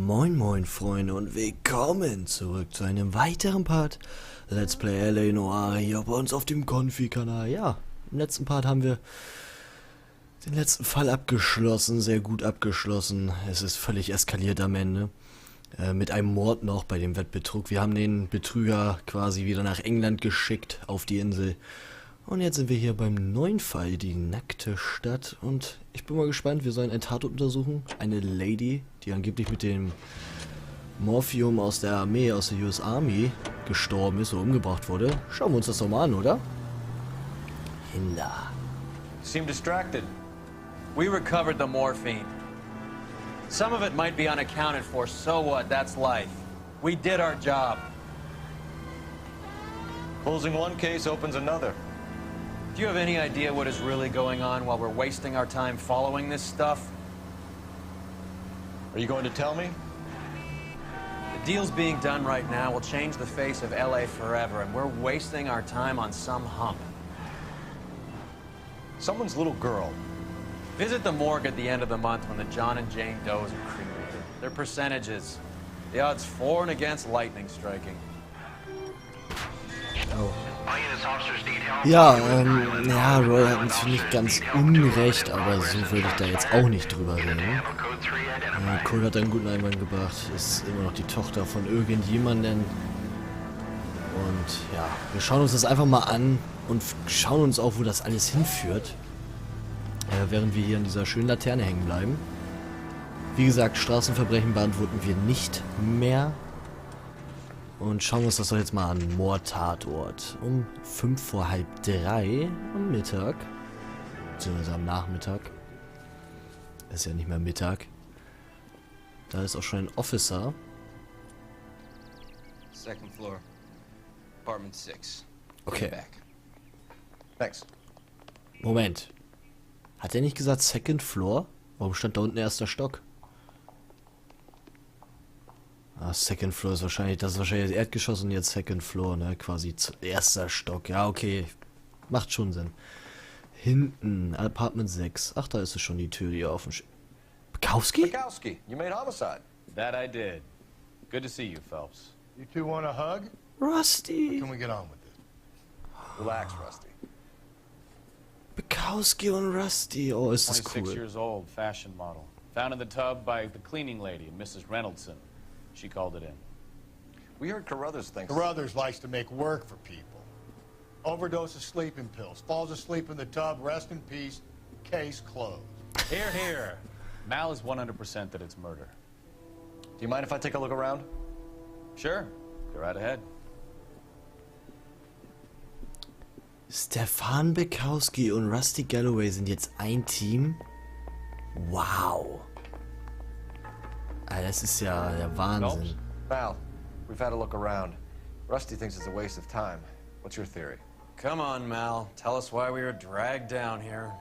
Moin moin Freunde und willkommen zurück zu einem weiteren Part Let's Play L.A. Noire hier bei uns auf dem Konfi-Kanal. Ja, im letzten Part haben wir den letzten Fall abgeschlossen, sehr gut abgeschlossen. Es ist völlig eskaliert am Ende. Mit einem Mord noch bei dem Wettbetrug. Wir haben den Betrüger quasi wieder nach England geschickt, auf die Insel. Und jetzt sind wir hier beim neuen Fall, die nackte Stadt. Und ich bin mal gespannt, wir sollen einen Tatort untersuchen. Eine Lady, die angeblich mit dem Morphium aus der Armee, aus der US Army, gestorben ist oder umgebracht wurde. Schauen wir uns das doch mal an, oder? Hinder. Seem distracted. We recovered the morphine. Some of it might be unaccounted for, so what? That's life. We did our job. Closing one case opens another. Do you have any idea what is really going on while we're wasting our time following this stuff? Are you going to tell me? The deals being done right now will change the face of L.A. forever, and we're wasting our time on some hump. Someone's little girl. Visit the morgue at the end of the month when the John and Jane Does are cremated. Their percentages. The odds for and against lightning striking. Oh. Ja, Roy hat natürlich ganz unrecht, aber so würde ich da jetzt auch nicht drüber reden. Cole hat einen guten Einwand gebracht, ist immer noch die Tochter von irgendjemandem. Und ja, wir schauen uns das einfach mal an und schauen uns auch, wo das alles hinführt. Während wir hier an dieser schönen Laterne hängen bleiben. Wie gesagt, Straßenverbrechen beantworten wir nicht mehr. Und schauen wir uns das doch jetzt mal an. Mordtatort. Um 5 vor halb 3 am Mittag. Beziehungsweise am Nachmittag. Ist ja nicht mehr Mittag. Da ist auch schon ein Officer. Second floor. Apartment 6. Okay. Thanks. Moment. Hat er nicht gesagt Second Floor? Warum stand da unten erster Stock? Ah, Second Floor ist wahrscheinlich, das Erdgeschoss und jetzt Second Floor, ne? Quasi erster Stock. Ja, okay. Macht schon Sinn. Hinten, Apartment 6. Ach, da ist es schon die Tür, die offen steht. Bukowski? Bukowski, you made homicide. That I did. Good to see you, Phelps. You two want a hug? Rusty. Can we get on with this? Relax, Rusty. Bukowski und Rusty. Oh, ist das 26 cool. years old, fashion model. Found in the tub by the cleaning lady, Mrs. Reynoldson. She called it in. We heard Carruthers thinks... Carruthers likes to make work for people. Overdose of sleeping pills. Falls asleep in the tub. Rest in peace. Case closed. Here, here. Mal is 100% that it's murder. Do you mind if I take a look around? Sure. Go right ahead. Stefan Bukowski und Rusty Galloway sind jetzt ein Team? Wow. Das ist ja der Wahnsinn. Mal, we've had a look around. Rusty thinks it's a waste of time. What's your theory? Come on, Mal. Tell us why we were dragged down here.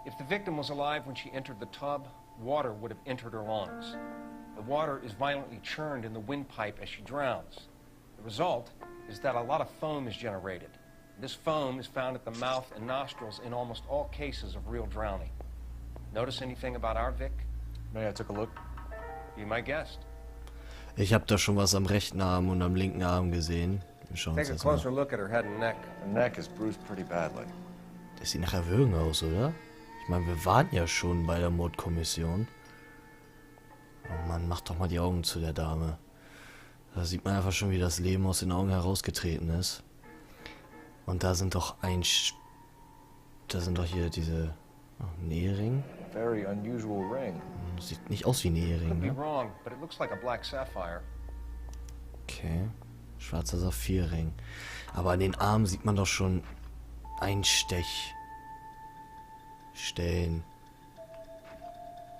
If the victim was alive when she entered the tub, water would have entered her lungs. The water is violently churned in the windpipe as she drowns. The result is that a lot of foam is generated. This foam is found at the mouth and nostrils in almost all cases of real drowning. Notice anything about our Vic? Maybe I took a look. Be my guest. Ich habe da schon was am rechten Arm und am linken Arm gesehen. Wir schauen uns Take a das mal. closer look at her head and neck. Her neck is bruised pretty badly. Das sieht nach Erwürgen aus, oder? Ich meine, wir waren ja schon bei der Mordkommission. Oh Mann, mach doch mal die Augen zu der Dame. Da sieht man einfach schon, wie das Leben aus den Augen herausgetreten ist. Und da sind doch da sind doch hier diese Nähring. Very unusual ring. Sieht nicht aus wie Nähring, Could be ne? wrong, but it looks like a black sapphire. Okay. Schwarzer Saphirring. Aber an den Armen sieht man doch schon Stellen.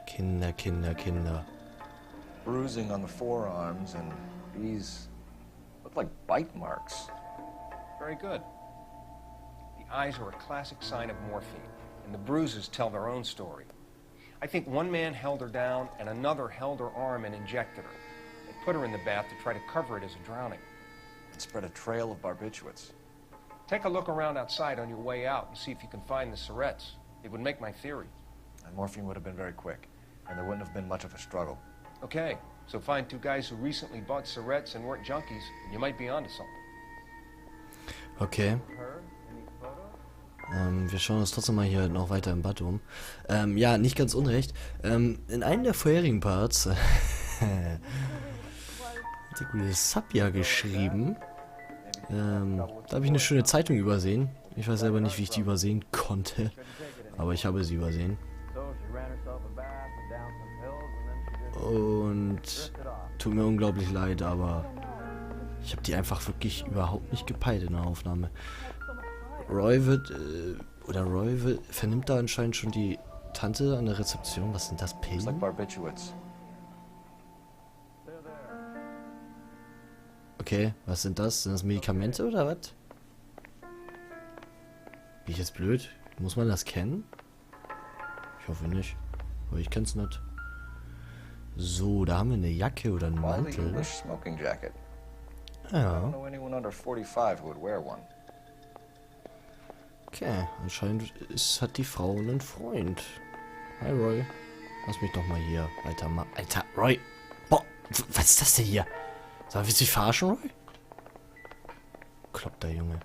Kinder, Kinder, Kinder. Bruising on the forearms, and these look like bite marks. Very good. The eyes are a classic sign of morphine, and the bruises tell their own story. I think one man held her down and another held her arm and injected her. They put her in the bath to try to cover it as a drowning. And spread a trail of barbiturates. Take a look around outside on your way out and see if you can find the syrettes. It would make my theory. And morphine would have been very quick, and there wouldn't have been much of a struggle. Okay, So find two guys who recently bought cigarettes and weren't junkies, and you might be onto something. Okay. Wir schauen uns trotzdem mal hier noch weiter im Bad um. Ja, nicht ganz unrecht. In einem der vorherigen Parts hat der gute Sub ja geschrieben. Da habe ich eine schöne Zeitung übersehen. Ich weiß selber nicht, wie ich die übersehen konnte. Aber ich habe sie übersehen. Und tut mir unglaublich leid, aber ich habe die einfach wirklich überhaupt nicht gepeilt in der Aufnahme. Roy vernimmt da anscheinend schon die Tante an der Rezeption. Was sind das, Pillen? Okay, was sind das? Sind das Medikamente oder was? Bin ich jetzt blöd? Muss man das kennen? Ich hoffe nicht. Aber ich kenn's nicht. So, da haben wir eine Jacke oder einen Mantel. Ja. Okay, anscheinend hat die Frau einen Freund. Hi Roy. Lass mich doch mal hier weitermachen. Alter, Roy. Boah, was ist das denn hier? Sag, willst du dich verarschen, Roy? Kloppt der Junge.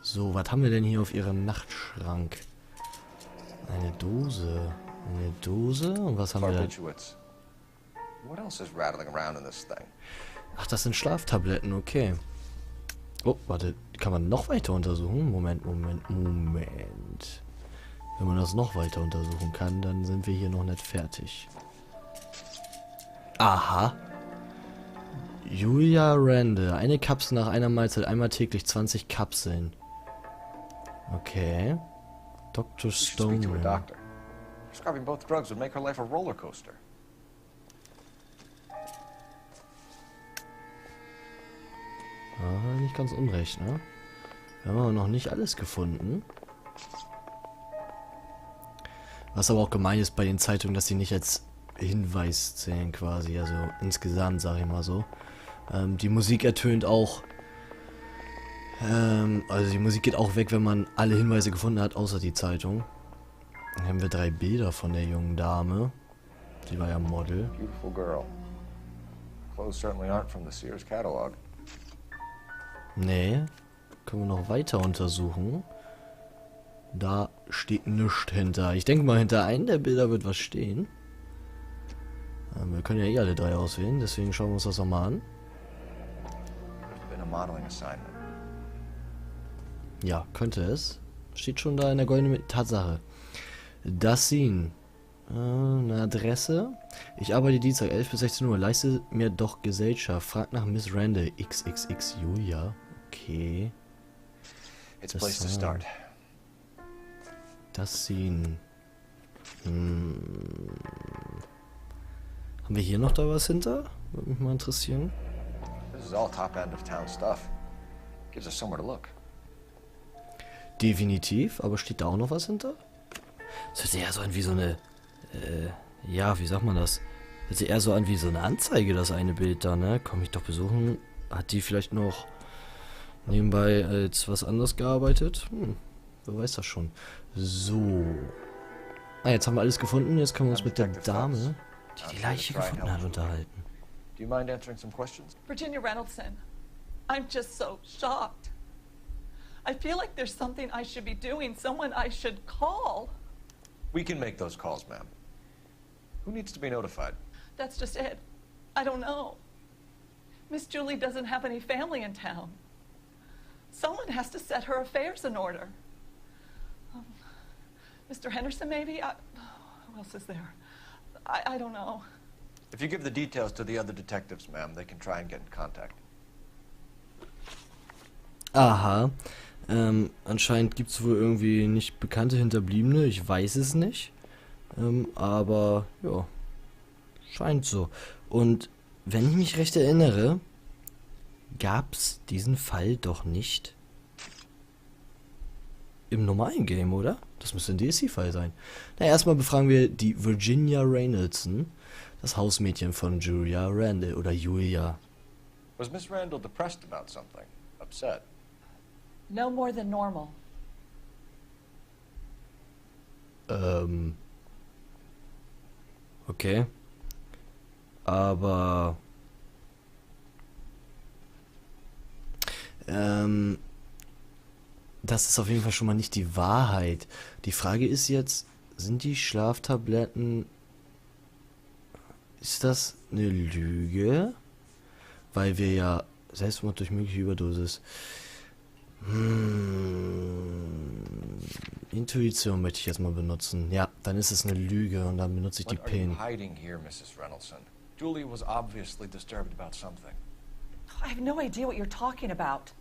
So, was haben wir denn hier auf ihrem Nachtschrank? Eine Dose. Eine Dose? Und was haben wir da? Ach, das sind Schlaftabletten, okay. Oh, warte, kann man noch weiter untersuchen? Moment. Wenn man das noch weiter untersuchen kann, dann sind wir hier noch nicht fertig. Aha. Julia Rande. Eine Kapsel nach einer Mahlzeit, einmal täglich 20 Kapseln. Okay. Dr. Stone. Prescribing both drugs would make her life a roller coaster. Ah, nicht ganz unrecht, ne? Wir haben aber noch nicht alles gefunden. Was aber auch gemein ist bei den Zeitungen, dass sie nicht als Hinweis zählen quasi. Also insgesamt, sage ich mal so. Die Musik ertönt auch. Also die Musik geht auch weg, wenn man alle Hinweise gefunden hat, außer die Zeitung. Dann haben wir 3 Bilder von der jungen Dame. Die war ja Model. Beautiful girl. Clothes certainly aren't from the Sears catalog. Nee. Können wir noch weiter untersuchen. Da steht nichts hinter. Ich denke mal, hinter einem der Bilder wird was stehen. Wir können ja eh alle 3 auswählen, deswegen schauen wir uns das nochmal an. Ja, könnte es. Steht schon da in der goldenen Tatsache. Das Scene. Eine Adresse. Ich arbeite Dienstag 11 bis 16 Uhr. Leiste mir doch Gesellschaft. Frag nach Miss Rande. XXX Julia. Okay. It's a place to start. Das Scene. Haben wir hier noch da was hinter? Würde mich mal interessieren. This is all top end of town stuff. Gives us somewhere to look. Definitiv, aber steht da auch noch was hinter? Das hört sich eher so an wie so eine, ja, wie sagt man das? Hört sich eher so an wie so eine Anzeige, das eine Bild da, ne? Komm ich doch besuchen. Hat die vielleicht noch nebenbei als was anderes gearbeitet? Wer weiß das schon. So. Ah, jetzt haben wir alles gefunden. Jetzt können wir uns mit der Dame, die die Leiche gefunden hat, unterhalten. Do you mind answering some questions? Virginia Reynoldson, I'm just so shocked. I feel like there's something I should be doing, someone I should call. We can make those calls, ma'am. Who needs to be notified? That's just it. I don't know. Miss Julie doesn't have any family in town. Someone has to set her affairs in order. Mr. Henderson, maybe? Who else is there? I don't know. If you give the details to the other detectives, ma'am, they can try and get in contact. Aha. Anscheinend gibt es wohl irgendwie nicht bekannte Hinterbliebene. Ich weiß es nicht. Aber, ja. Scheint so. Und wenn ich mich recht erinnere, gab es diesen Fall doch nicht im normalen Game, oder? Das müsste ein DLC-Fall sein. Na, erstmal befragen wir die Virginia Reynoldson, das Hausmädchen von Julia Randall oder Julia. Was Miss Randall depressed about something? Upset? No more than normal. Okay. aber das ist auf jeden Fall schon mal nicht die Wahrheit. Die Frage ist jetzt, sind die Schlaftabletten, ist das eine Lüge? Weil wir ja Selbstmord durch mögliche Überdosis. Intuition möchte ich erstmal benutzen. Ja, dann ist es eine Lüge und dann benutze ich die What are you Pin. hiding here, Mrs. Reynolds? Julie was obviously disturbed about something. I have no idea what you're talking about.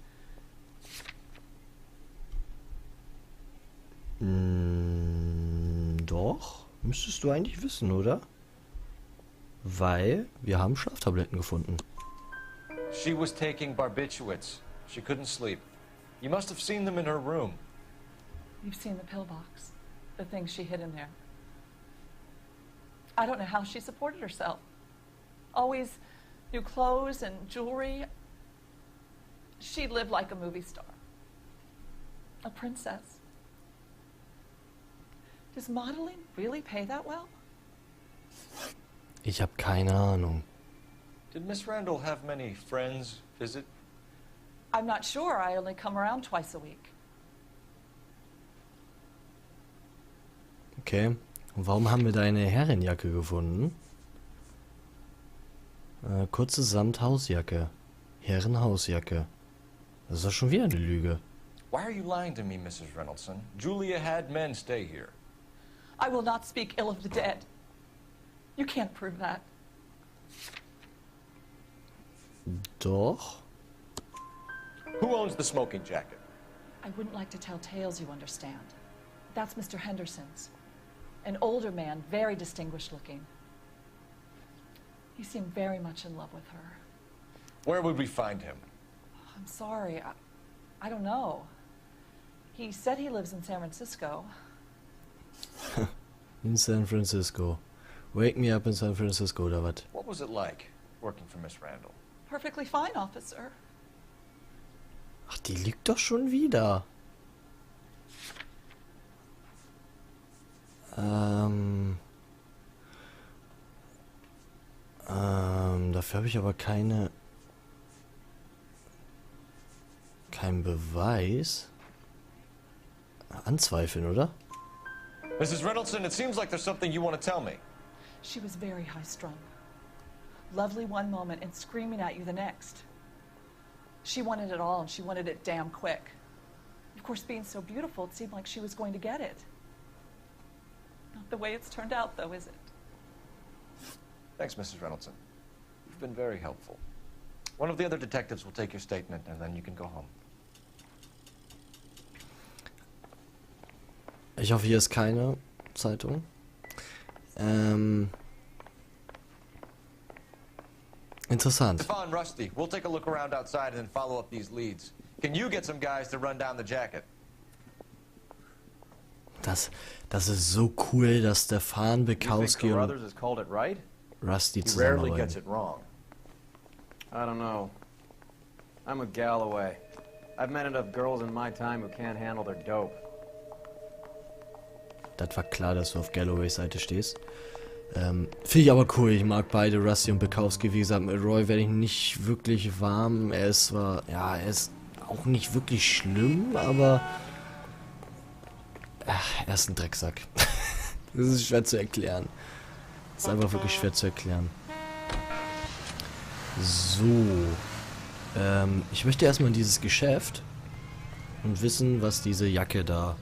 Doch, müsstest du eigentlich wissen, oder? Weil wir haben Schlaftabletten gefunden. She was taking barbiturates. She couldn't sleep. You must have seen them in her room. You've seen the pillbox, the things she hid in there. I don't know how she supported herself. Always new clothes and jewelry. She lived like a movie star. A princess. Does modeling really pay that well? Ich habe keine Ahnung. Did Miss Randall have many friends visit? I'm not sure. I only come around twice a week. Okay. Und warum haben wir deine Herrenjacke gefunden? Kurze Samthausjacke. Herrenhausjacke. Das ist doch schon wieder eine Lüge. Why are you lying to me, Mrs. Reynolds? Julia had men stay here. I will not speak ill of the dead. You can't prove that. Doch. Who owns the smoking jacket? I wouldn't like to tell tales, you understand. That's Mr. Henderson's. An older man, very distinguished looking. He seemed very much in love with her. Where would we find him? I'm sorry, I don't know. He said he lives in San Francisco. In San Francisco. Wake me up in San Francisco, oder was? What was it like working for Miss Randall? Perfectly fine, officer. Ach, die liegt doch schon wieder. Dafür habe ich aber keinen Beweis. Anzweifeln, oder? Mrs. Reynolds, it seems like there's something you want to tell me. She was very high-strung. Lovely one moment and screaming at you the next. She wanted it all, and she wanted it damn quick. Of course, being so beautiful, it seemed like she was going to get it. Not the way it's turned out, though, is it? Thanks, Mrs. Reynolds. You've been very helpful. One of the other detectives will take your statement, and then you can go home. Ich hoffe, hier ist keine Zeitung. Interessant. Stefan, Rusty, we'll take a look around outside and then follow up these leads. Can you get some guys to run down the jacket? Das ist so cool, dass Stefan, Bukowski und has called it right? Rusty He rarely zusammenarbeiten. gets it wrong. I don't know. I'm with Galloway. I've met enough girls in my time who can't handle their dope. Das war klar, dass du auf Galloways Seite stehst. Finde ich aber cool. Ich mag beide, Rusty und Bukowski. Wie gesagt, mit Roy werde ich nicht wirklich warm. Er ist zwar, ja, er ist auch nicht wirklich schlimm, aber er ist ein Drecksack. Das ist schwer zu erklären. Das ist einfach wirklich schwer zu erklären. So. Ich möchte erstmal in dieses Geschäft und wissen, was diese Jacke da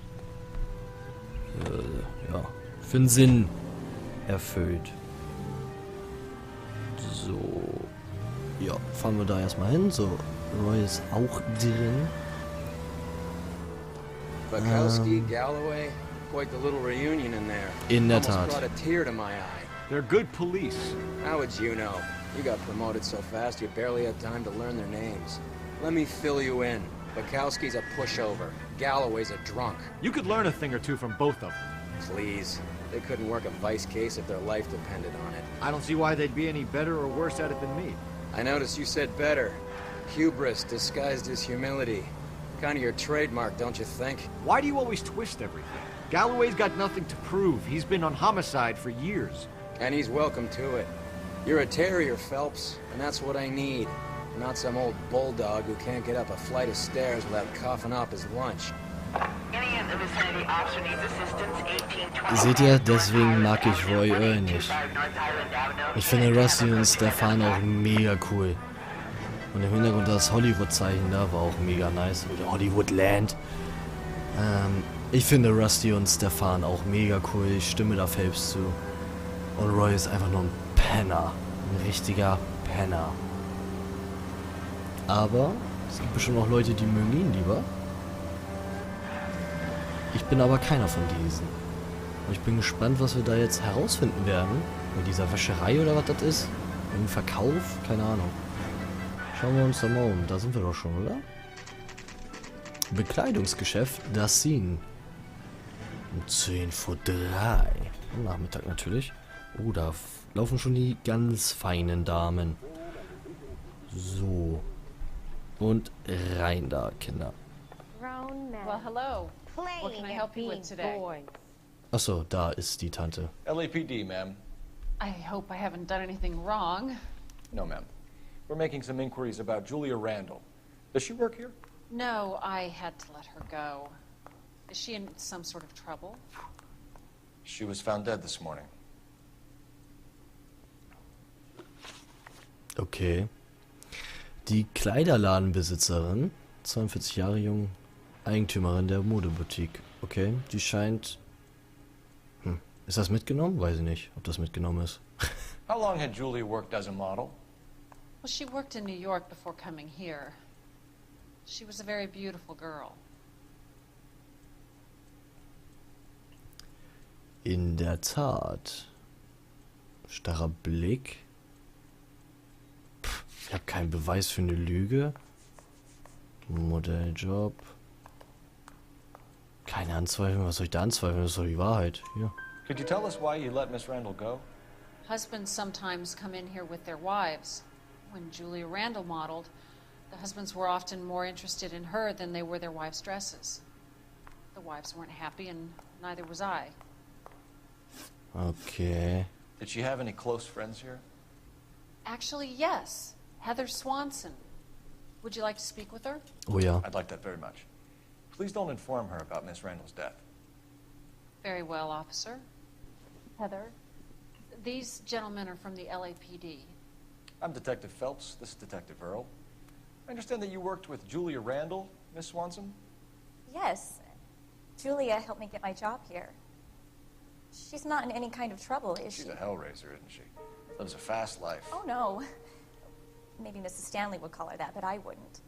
ja, für einen Sinn erfüllt. So. Ja, fahren wir da erstmal hin. So, Roy ist auch drin. Bukowski, Galloway, quite the little reunion in there. In der Almost Tat. brought a tear to my eye. They're good police. How would you know? You got promoted so fast you barely had time to learn their names. Let me fill you in. Bukowski's a pushover. Galloway's a drunk. You could learn a thing or two from both of them. Please. They couldn't work a vice case if their life depended on it. I don't see why they'd be any better or worse at it than me. I noticed you said better. Hubris disguised as humility. Kind of your trademark, don't you think? Why do you always twist everything? Galloway's got nothing to prove. He's been on homicide for years. And he's welcome to it. You're a terrier, Phelps, and that's what I need. Not some old bulldog who can't get up a flight of stairs without coughing up his lunch. Seht ihr, deswegen mag ich Roy Earl nicht. Ich finde Rusty und Stefan auch mega cool. Und im Hintergrund das Hollywood-Zeichen da war auch mega nice. Oder Hollywoodland. Ich finde Rusty und Stefan auch mega cool. Ich stimme da Phelps zu. Und Roy ist einfach nur ein Penner. Ein richtiger Penner. Aber es gibt bestimmt auch Leute, die mögen ihn lieber. Ich bin aber keiner von diesen. Und ich bin gespannt, was wir da jetzt herausfinden werden. Mit dieser Wäscherei oder was das ist. Im Verkauf? Keine Ahnung. Schauen wir uns da mal um. Da sind wir doch schon, oder? Bekleidungsgeschäft, das Scene. Um 10 vor 3. Am Nachmittag natürlich. Oh, da laufen schon die ganz feinen Damen. So. Und rein da, Kinder. Well, hello. What can I help you with today? Achso, da ist die Tante. LAPD, ma'am. I hope I haven't done anything wrong. No, ma'am. We're making some inquiries about Julia Randall. Does she work here? No, I had to let her go. Is she in some sort of trouble? She was found dead this morning. Okay. Die Kleiderladenbesitzerin, 42 Jahre jung, Eigentümerin der Modeboutique. Okay, die scheint... Ist das mitgenommen? Weiß ich nicht, ob das mitgenommen ist. How long had Julia worked as a model? Well, she worked in New York before coming here. She was a very beautiful girl. In der Tat. Starrer Blick. Ich habe keinen Beweis für eine Lüge. Modelljob. Keine Anzweifeln. Was soll ich da anzweifeln? Das ist doch die Wahrheit. Hier. Could you tell us why you let Miss Randall go? Husbands sometimes come in here with their wives. When Julia Randall modeled, the husbands were often more interested in her than they were their wives' dresses. The wives weren't happy, and neither was I. Okay. Did she have any close friends here? Actually, yes. Heather Swanson. Would you like to speak with her? Oh ja. I'd like that very much. Please don't inform her about Miss Randall's death. Very well, officer. Heather, these gentlemen are from the LAPD. I'm Detective Phelps. This is Detective Earl. I understand that you worked with Julia Randall, Miss Swanson? Yes. Julia helped me get my job here. She's not in any kind of trouble, is she? She's a hellraiser, isn't she? Lives a fast life. Oh, no. Maybe Mrs. Stanley would call her that, but I wouldn't.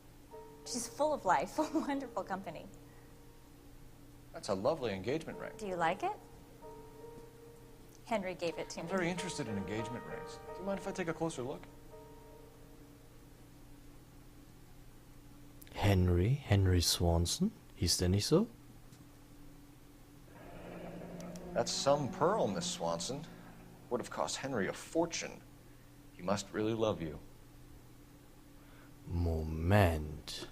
She's full of life, a wonderful company. That's a lovely engagement ring. Do you like it? Henry gave it to me. I'm very interested in engagement rings. Do you mind if I take a closer look? Henry Swanson? Hieß der nicht so? That's some pearl, Miss Swanson. Would have cost Henry a fortune. He must really love you. Moment.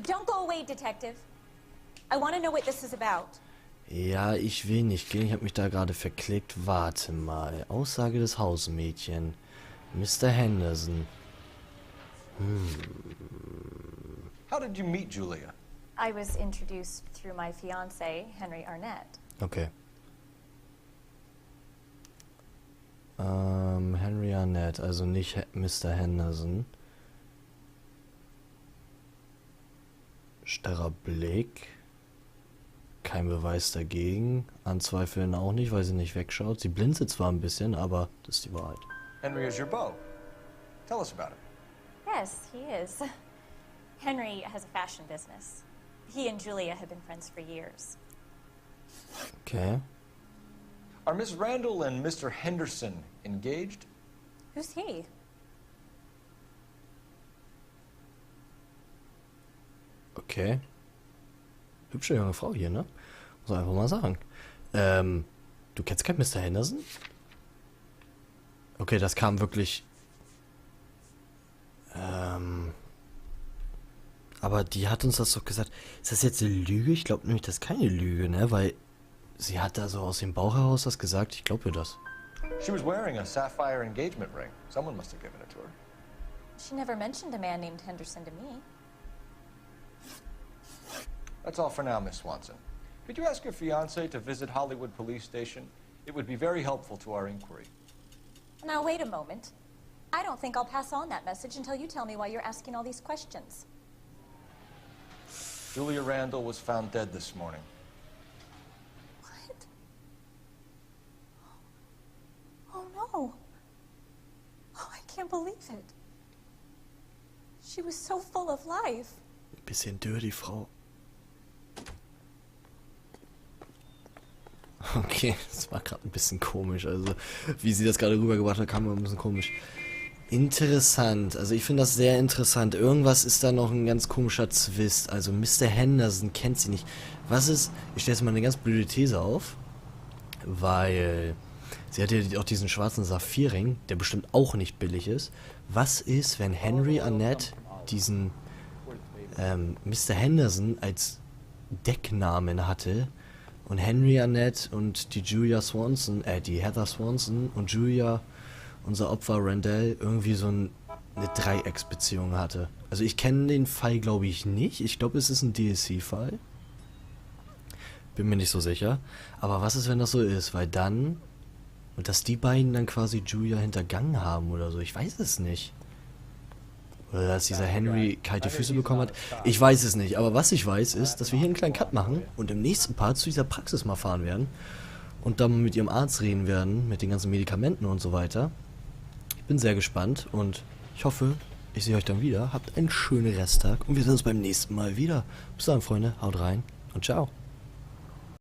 Don't go away, Detective. I want to know what this is about. Ja, ich will nicht gehen. Ich habe mich da gerade verklickt. Warte mal. Aussage des Hausmädchen. Mr. Henderson. How did you meet Julia? I was introduced through my fiancé, Henry Arnett. Okay. Henry Arnett, also nicht Mr. Henderson. Starrer Blick. Kein Beweis dagegen. Anzweifeln auch nicht, weil sie nicht wegschaut. Sie blinzelt zwar ein bisschen, aber das ist die Wahrheit. Henry is your beau. Tell us about him. Yes, he is. Henry has a fashion business. He and Julia have been friends for years. Okay. Are Miss Randall and Mr. Henderson engaged? Who's he? Okay. Hübsche junge Frau hier, ne? Muss man einfach mal sagen. Du kennst keinen Mr. Henderson? Okay, das kam wirklich... Aber die hat uns das doch gesagt. Ist das jetzt eine Lüge? Ich glaube nämlich, das ist keine Lüge, ne? Weil sie hat da so aus dem Bauch heraus was gesagt. Ich glaube ihr das. She was wearing a sapphire engagement ring. Someone must have given it to her. She never mentioned a man named Henderson to me. That's all for now, Miss Swanson. Could you ask your fiancé to visit Hollywood Police Station? It would be very helpful to our inquiry. Now, wait a moment. I don't think I'll pass on that message until you tell me why you're asking all these questions. Julia Randall was found dead this morning. What? Oh, no. Oh, I can't believe it. She was so full of life. Bisschen dürr, die Frau. Okay, das war gerade ein bisschen komisch. Also, wie sie das gerade rübergebracht hat, kam mir ein bisschen komisch. Interessant. Also, ich finde das sehr interessant. Irgendwas ist da noch ein ganz komischer Twist. Also, Mr. Henderson kennt sie nicht. Was ist... Ich stelle jetzt mal eine ganz blöde These auf. Weil... Sie hat ja auch diesen schwarzen Saphirring, der bestimmt auch nicht billig ist. Was ist, wenn Henry Annette diesen Mr. Henderson als Decknamen hatte und Henry Annette und die Julia Swanson, die Heather Swanson und Julia, unser Opfer Randall, irgendwie so eine Dreiecksbeziehung hatte. Also ich kenne den Fall, glaube ich, nicht. Ich glaube, es ist ein DLC-Fall. Bin mir nicht so sicher. Aber was ist, wenn das so ist? Weil dann... Und dass die beiden dann quasi Julia hintergangen haben oder so. Ich weiß es nicht. Oder dass dieser Henry kalte Füße bekommen hat. Ich weiß es nicht. Aber was ich weiß, ist, dass wir hier einen kleinen Cut machen und im nächsten Part zu dieser Praxis mal fahren werden. Und dann mit ihrem Arzt reden werden, mit den ganzen Medikamenten und so weiter. Ich bin sehr gespannt und ich hoffe, ich sehe euch dann wieder. Habt einen schönen Resttag und wir sehen uns beim nächsten Mal wieder. Bis dann, Freunde. Haut rein und ciao.